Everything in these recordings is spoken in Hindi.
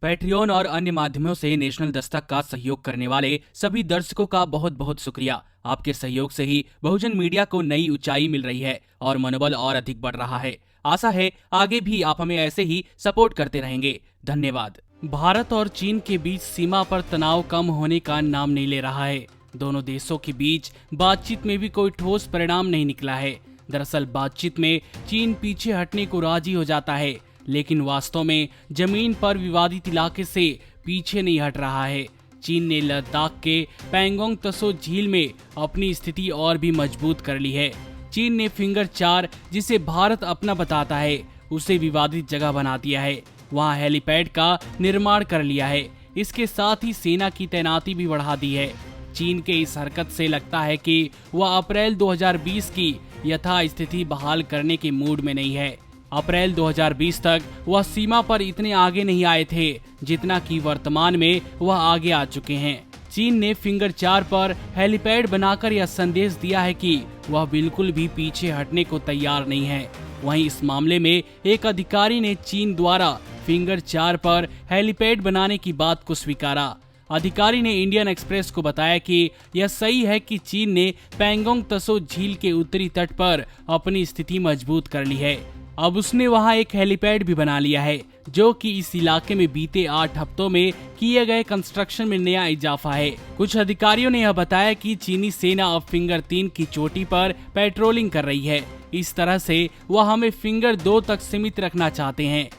पैट्रियन और अन्य माध्यमों से नेशनल दस्तक का सहयोग करने वाले सभी दर्शकों का बहुत बहुत शुक्रिया। आपके सहयोग से ही बहुजन मीडिया को नई ऊंचाई मिल रही है और मनोबल और अधिक बढ़ रहा है। आशा है आगे भी आप हमें ऐसे ही सपोर्ट करते रहेंगे। धन्यवाद। भारत और चीन के बीच सीमा पर तनाव कम होने का नाम नहीं ले रहा है। दोनों देशों के बीच बातचीत में भी कोई ठोस परिणाम नहीं निकला है। दरअसल बातचीत में चीन पीछे हटने को राजी हो जाता है, लेकिन वास्तव में जमीन पर विवादित इलाके से पीछे नहीं हट रहा है। चीन ने लद्दाख के पैंगोंग त्सो झील में अपनी स्थिति और भी मजबूत कर ली है। चीन ने फिंगर 4, जिसे भारत अपना बताता है, उसे विवादित जगह बना दिया है। वहां हेलीपैड का निर्माण कर लिया है। इसके साथ ही सेना की तैनाती भी बढ़ा दी है। चीन के इस हरकत से लगता है कि वह अप्रैल 2020 की यथास्थिति बहाल करने के मूड में नहीं है। अप्रैल 2020 तक वह सीमा पर इतने आगे नहीं आए थे जितना कि वर्तमान में वह आगे आ चुके हैं। चीन ने फिंगर 4 पर हेलीपैड बनाकर यह संदेश दिया है कि वह बिल्कुल भी पीछे हटने को तैयार नहीं है। वहीं इस मामले में एक अधिकारी ने चीन द्वारा फिंगर 4 पर हेलीपैड बनाने की बात को स्वीकारा। अधिकारी ने इंडियन एक्सप्रेस को बताया कि यह सही है कि चीन ने पैंगोंग त्सो झील के उत्तरी तट पर अपनी स्थिति मजबूत कर ली है। अब उसने वहां एक हेलीपैड भी बना लिया है, जो कि इस इलाके में बीते 8 हफ्तों में किए गए कंस्ट्रक्शन में नया इजाफा है। कुछ अधिकारियों ने यह बताया कि चीनी सेना अब फिंगर 3 की चोटी पर पेट्रोलिंग कर रही है। इस तरह से वह हमें फिंगर 2 तक सीमित रखना चाहते हैं।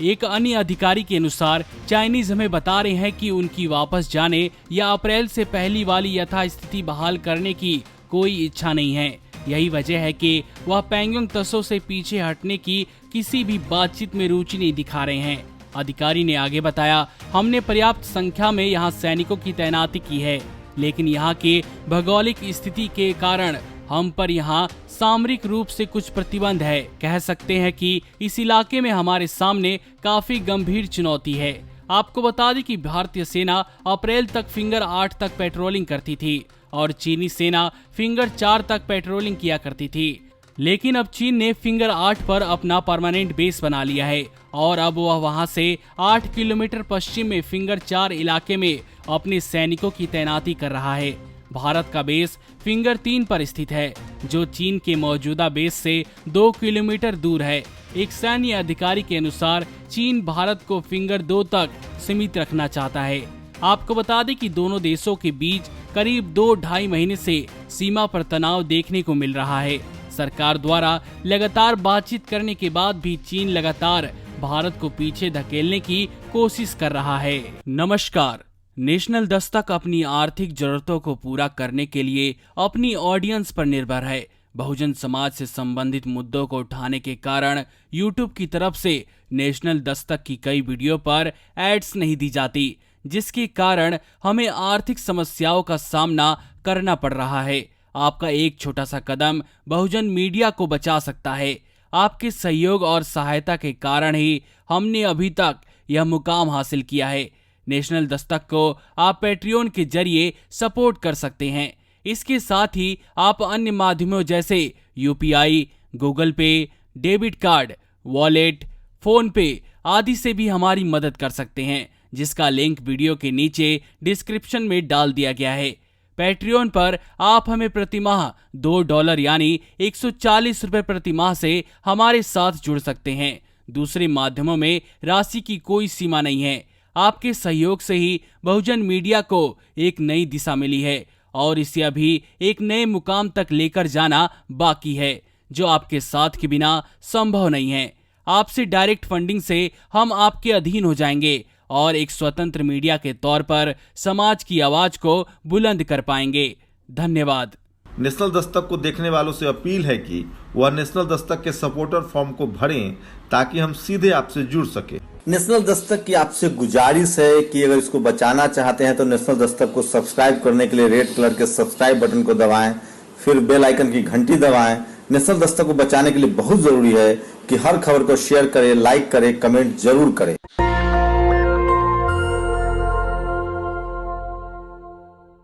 एक अन्य अधिकारी के अनुसार चाइनीज हमें बता रहे हैं कि उनकी वापस जाने या अप्रैल से पहली वाली यथास्थिति बहाल करने की कोई इच्छा नहीं है। यही वजह है कि वह पैंगोंग त्सो से पीछे हटने की किसी भी बातचीत में रुचि नहीं दिखा रहे हैं। अधिकारी ने आगे बताया, हमने पर्याप्त संख्या में यहाँ सैनिकों की तैनाती की है, लेकिन यहाँ के भौगोलिक स्थिति के कारण हम पर यहाँ सामरिक रूप से कुछ प्रतिबंध है। कह सकते हैं कि इस इलाके में हमारे सामने काफी गंभीर चुनौती है। आपको बता दें कि भारतीय सेना अप्रैल तक फिंगर 8 तक पेट्रोलिंग करती थी और चीनी सेना फिंगर 4 तक पेट्रोलिंग किया करती थी। लेकिन अब चीन ने फिंगर 8 पर अपना परमानेंट बेस बना लिया है और अब वह वहां से 8 किलोमीटर पश्चिम में फिंगर 4 इलाके में अपने सैनिकों की तैनाती कर रहा है। भारत का बेस फिंगर 3 पर स्थित है, जो चीन के मौजूदा बेस से 2 किलोमीटर दूर है। एक सैन्य अधिकारी के अनुसार चीन भारत को फिंगर 2 तक सीमित रखना चाहता है। आपको बता दें कि दोनों देशों के बीच करीब 2-2.5 महीने से सीमा पर तनाव देखने को मिल रहा है। सरकार द्वारा लगातार बातचीत करने के बाद भी चीन लगातार भारत को पीछे धकेलने की कोशिश कर रहा है। नमस्कार। नेशनल दस्तक अपनी आर्थिक जरूरतों को पूरा करने के लिए अपनी ऑडियंस पर निर्भर है। बहुजन समाज से संबंधित मुद्दों को उठाने के कारण यूट्यूब की तरफ से नेशनल दस्तक की कई वीडियो पर एड्स नहीं दी जाती, जिसके कारण हमें आर्थिक समस्याओं का सामना करना पड़ रहा है। आपका एक छोटा सा कदम बहुजन मीडिया को बचा सकता है। आपके सहयोग और सहायता के कारण ही हमने अभी तक यह मुकाम हासिल किया है। नेशनल दस्तक को आप पैट्रियन के जरिए सपोर्ट कर सकते हैं। इसके साथ ही आप अन्य माध्यमों जैसे यूपीआई, गूगल पे, डेबिट कार्ड, वॉलेट, फोन पे आदि से भी हमारी मदद कर सकते हैं, जिसका लिंक वीडियो के नीचे डिस्क्रिप्शन में डाल दिया गया है। पैट्रियन पर आप हमें प्रतिमाह $2 यानी 140 रुपए प्रतिमाह से हमारे साथ जुड़ सकते हैं। दूसरे माध्यमों में राशि की कोई सीमा नहीं है। आपके सहयोग से ही बहुजन मीडिया को एक नई दिशा मिली है और इसे अभी एक नए मुकाम तक लेकर जाना बाकी है, जो आपके साथ के बिना संभव नहीं है। आपसे डायरेक्ट फंडिंग से हम आपके अधीन हो जाएंगे और एक स्वतंत्र मीडिया के तौर पर समाज की आवाज को बुलंद कर पाएंगे। धन्यवाद। नेशनल दस्तक को देखने वालों से अपील है कि वह नेशनल दस्तक के सपोर्टर फॉर्म को भरें ताकि हम सीधे आपसे जुड़ सके। नेशनल दस्तक की आपसे गुजारिश है कि अगर इसको बचाना चाहते हैं तो नेशनल दस्तक को सब्सक्राइब करने के लिए रेड कलर के सब्सक्राइब बटन को दबाएं, फिर बेल आइकन की घंटी दबाएं। नेशनल दस्तक को बचाने के लिए बहुत जरूरी है कि हर खबर को शेयर करें, लाइक करें, कमेंट जरूर करें।